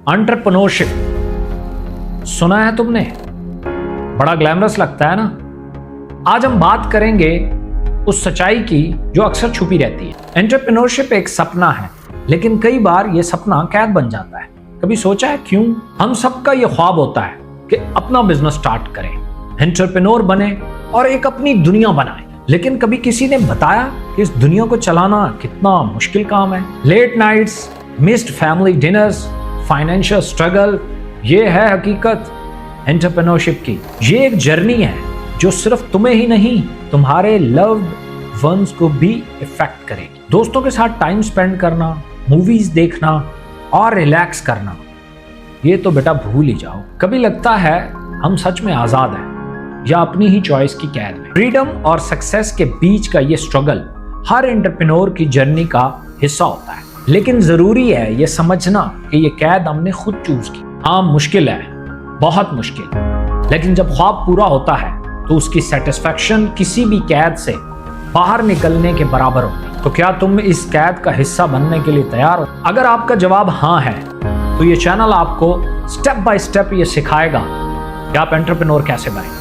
Entrepreneurship सुना है तुमने? बड़ा ग्लैमरस लगता है ना। आज हम बात करेंगे उस सच्चाई की जो अक्सर छुपी रहती है। एंटरप्रेन्योरशिप एक सपना है, लेकिन कई बार यह सपना कैद बन जाता है। कभी सोचा है क्यों? हम सबका यह ख्वाब होता है कि अपना बिजनेस स्टार्ट करें, एंटरप्रेन्योर बने और एक अपनी दुनिया बनाएं। लेकिन कभी किसी ने बताया कि इस दुनिया को चलाना कितना मुश्किल काम है। Late nights, missed family dinners, financial struggle, ये है हकीकत एंटरप्रेन्योरशिप की। ये एक जर्नी है जो सिर्फ तुम्हें ही नहीं, तुम्हारे लव्ड वंस को भी इफेक्ट करेगी। दोस्तों के साथ टाइम स्पेंड करना, मूवीज देखना और रिलैक्स करना, ये तो बेटा भूल ही जाओ। कभी लगता है हम सच में आजाद हैं या अपनी ही चॉइस की कैद में। फ्रीडम और सक्सेस के बीच का ये स्ट्रगल हर एंटरप्रेन्योर की जर्नी का हिस्सा होता है। लेकिन जरूरी है ये समझना कि ये कैद हमने खुद चूज की। हाँ, मुश्किल है, बहुत मुश्किल, लेकिन जब ख्वाब पूरा होता है तो उसकी सेटिस्फैक्शन किसी भी कैद से बाहर निकलने के बराबर होती है। तो क्या तुम इस कैद का हिस्सा बनने के लिए तैयार हो? अगर आपका जवाब हाँ है तो ये चैनल आपको स्टेप बाय स्टेप ये सिखाएगा कि आप एंटरप्रेन्योर कैसे बनें।